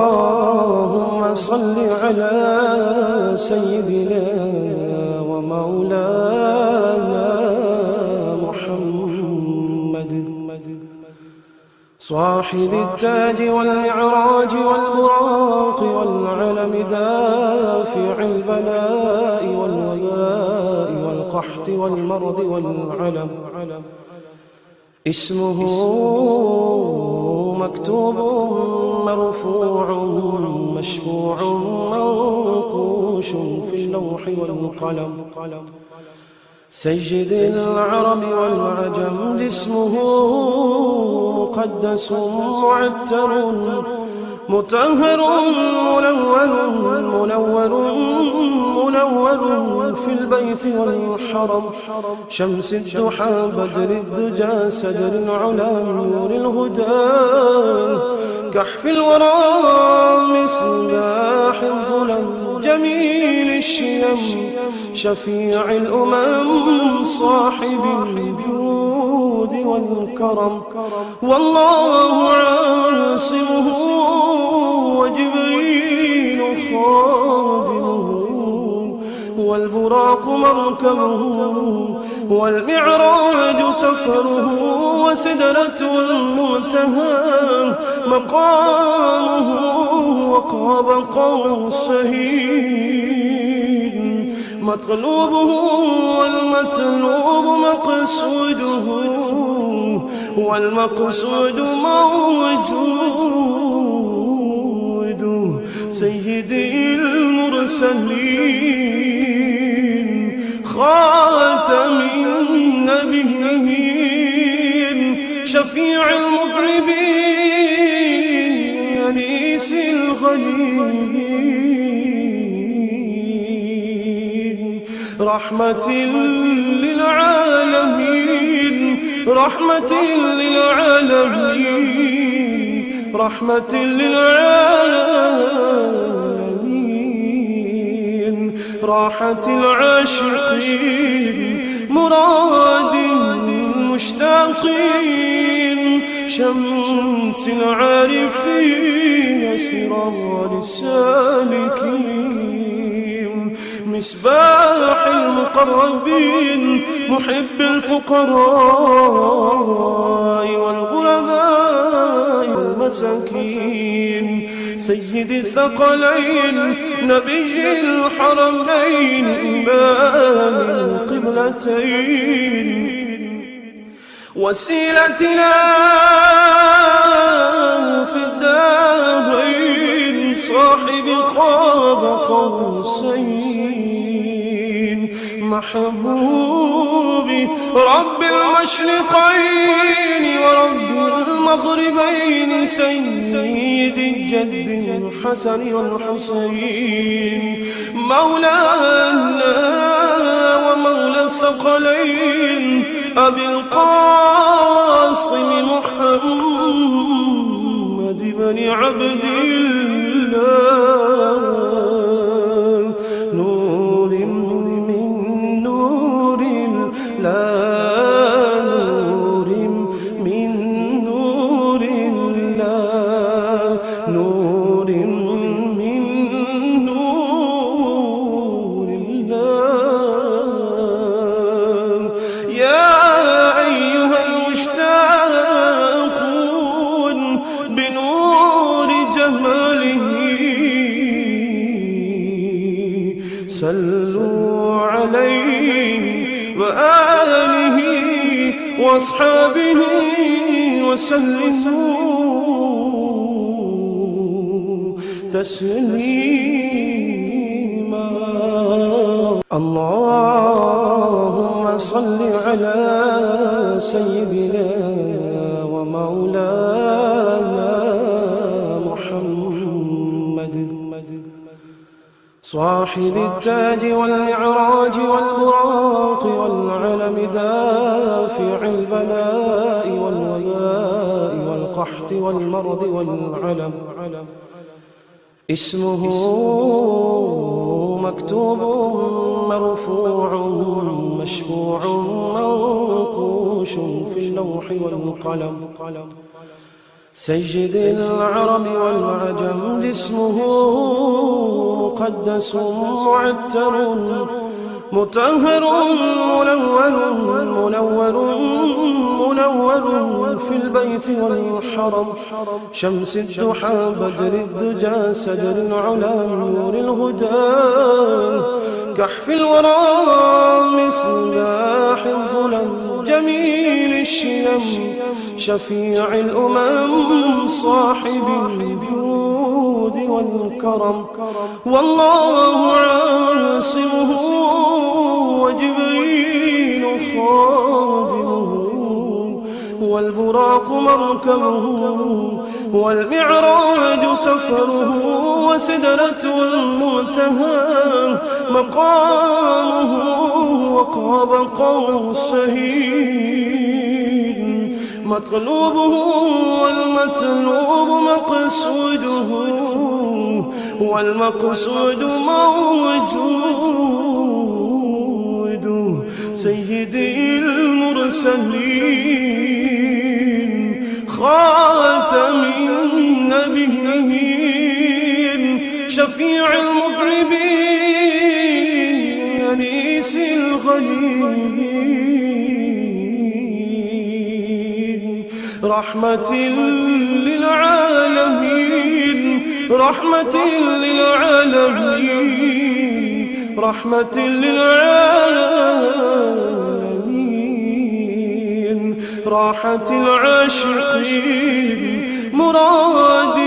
اللهم صل على سيدنا ومولانا محمد صاحب التاج والمعراج والبراق والعلم دافع البلاء والوباء والقحط والمرض والعلم اسمه مكتوب مرفوع مشفوع منقوش في اللوح والقلم سيد العرب والعجم اسمه مقدس معتر مطهر منور في البيت والحرم شمس الضحى بدر الدجى سدر العلا نور الهدى كحف الورى مصباح الظلم جميل الشيم شفيع الأمم صاحب الجود والكرم والله عاصمه وجبريل خادمه والبراق مركبه والمعراج سفره وسدرة المنتهى مقامه وقاب قوسين مطلوبه والمطلوب مقصوده والمقصود موجود سيدي المرسلين خاتم النبيين شفيع المذنبين أنيس الغليل رحمة للعالمين رحمة للعالمين رحمة للعالمين راحة العاشقين مراد المشتاقين شمس العارفين سراج السالكين مصباح المقربين محب الفقراء والغرباء والمساكين سيد الثقلين نبي الحرمين إمام القبلتين وسيلتنا في الدارين صاحب قاب قوسين محبوبي رب المشرقين ورب المغربين سيد الجد الحسن والحسين مولانا ومولى الثقلين أبي القاسم محمد بن عبد الله نور من نور الله نور من نور الله نور من نور الله يا أيها المشتاقون بنور جماله صلوا عليه وآله وأصحابه وسلموا تسليما اللهم صل على سيدنا ومولانا محمد صاحب التاج والمعراج والبراق والعلم دافع البلاء والوباء والقحط والمرض والعلم اسمه مكتوب مرفوع مشفوع منقوش في اللوح والقلم سيد العرب والعجم اسمه مقدس معتر مطهر منور في البيت والحرم شمس الضحى بدر الدجى سدر العلا نور الهدى كحف الورى مصباح الظلم جميل الشيم شفيع الأمم صاحب الجود والكرم والله عاصمه وجبريل خادمه والبراق مركبه والمعراج سفره وسدرة المنتهى مقامه وقاب قوسين مطلوبه والمطلوب مقصوده والمقصود موجود سيدي المرسلين خاتم النبيين شفيع المذنبين أنيس الغليلين رحمة للعالمين رحمة للعالمين رحمة للعالمين راحة العاشقين مراد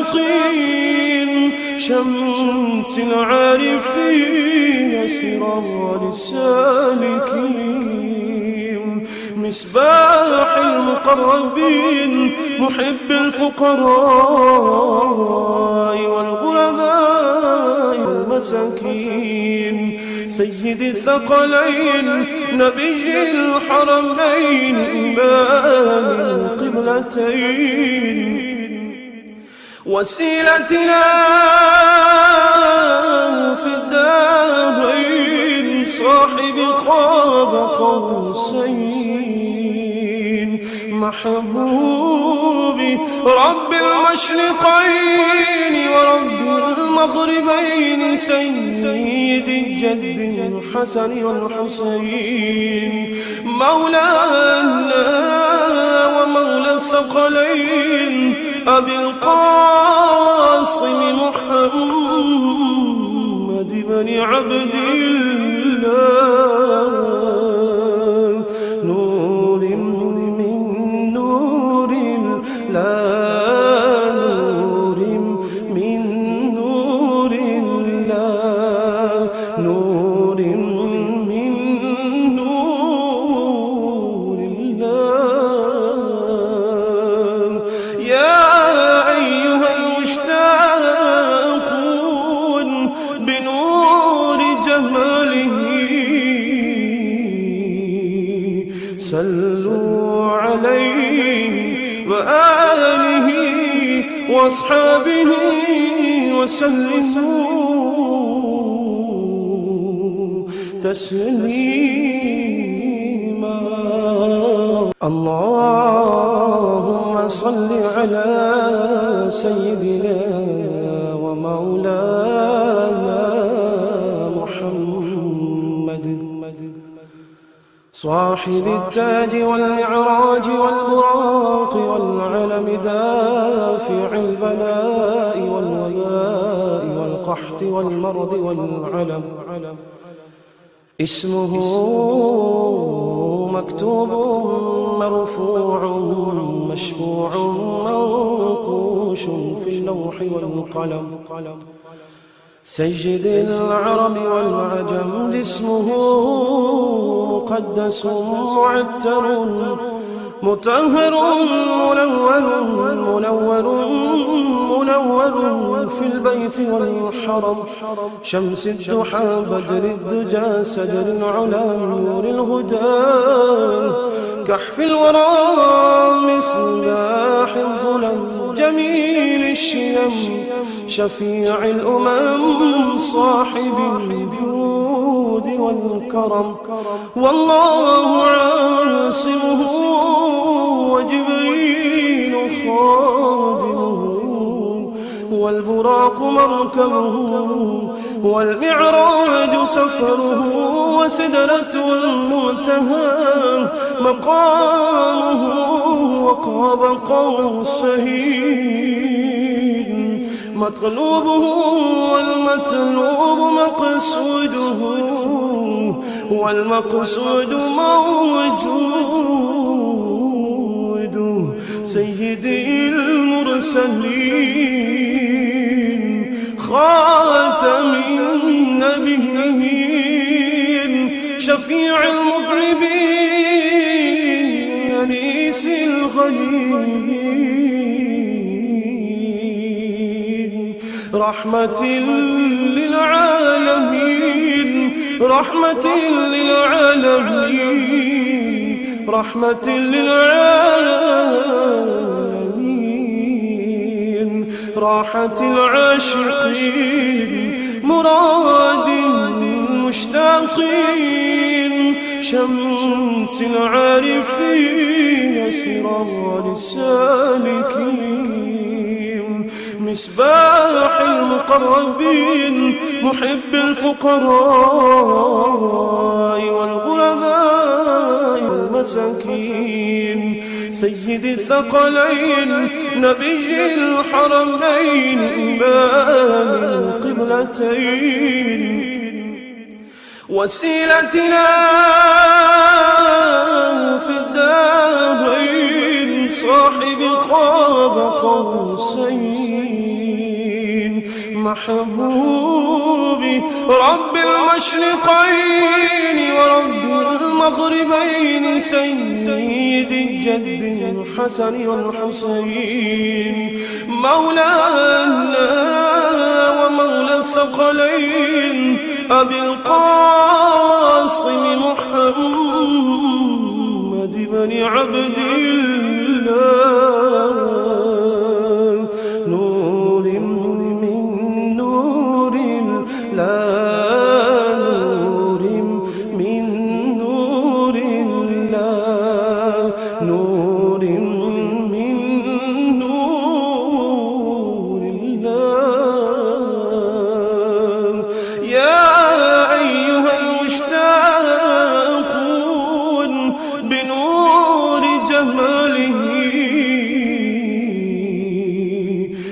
المشتاقين شمس العارفين سراج السالكين مصباح المقربين محب الفقراء والغرباء والمساكين سيد الثقلين نبي الحرمين إمام القبلتين وسيلتنا في الدارين صاحب قاب قوسين محبوبي رب المشرقين ورب المغربين سيد الجد الحسن والحسين مولانا ومولى الثقلين أبي القاسم محمد بن عبد الله نور من نور الله نور من نور الله نور من نور الله يا أيها المشتاقون بنور جماله صلوا عليه وآله وأصحابه وسلموا تسليما اللهم صل على سيدنا ومولانا محمد صاحب التاج والمعراج والبراق والعلم دافع البلاء والوباء والقحط والمرض والعلم اسمه مكتوب مرفوع مشفوع منقوش في اللوح والقلم سيد العرب والعجم اسمه مقدس معتر مطهر منور في البيت والحرم شمس الضحى بدر الدجى سدر العلا نور الهدى كحف الورى مصباح الظلم جميل الشيم شفيع الأمم صاحب الجود والكرم والله عاصمه وجبريل خادمه، والبراق مركبه، والمعراج سفره، وسدرة المنتهى مقامه، وقاب قوسين مطلوبه، والمطلوب مقصوده، والمقصود موجود. سيدي المرسلين خاتم النبيين شفيع المذنبين أنيس الغريبين رحمة للعالمين رحمة للعالمين رحمة للعالمين راحة العاشقين مراد المشتاقين شمس العارفين سرار السالكين مصباح المقربين محب الفقراء والغرباء والمساكين سيد الثقلين نبي الحرمين إمام القبلتين وسيلتنا في الدارين صاحب قاب قوسين محبوبي رب المشرقين ورب المغربين سيد الجد الحسن والحسين مولانا ومولى الثقلين أبي القاسم محمد بن عبد الله نور من نور الله نور من نور الله نور من نور الله يا أيها المشتاقون بنور جماله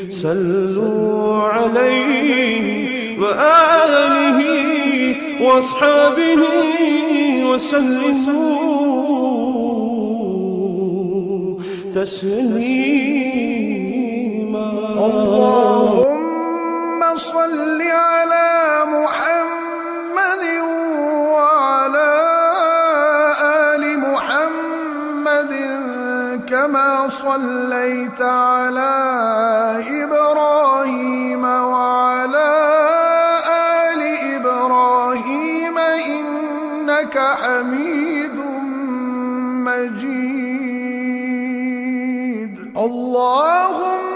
صلوا عليه وآله وأصحابه وسلموا تسليما اللهم صل على محمد وعلى آل محمد كما صليت على إبراهيم وعلى آل إبراهيم إنك حميد مجيد اللهم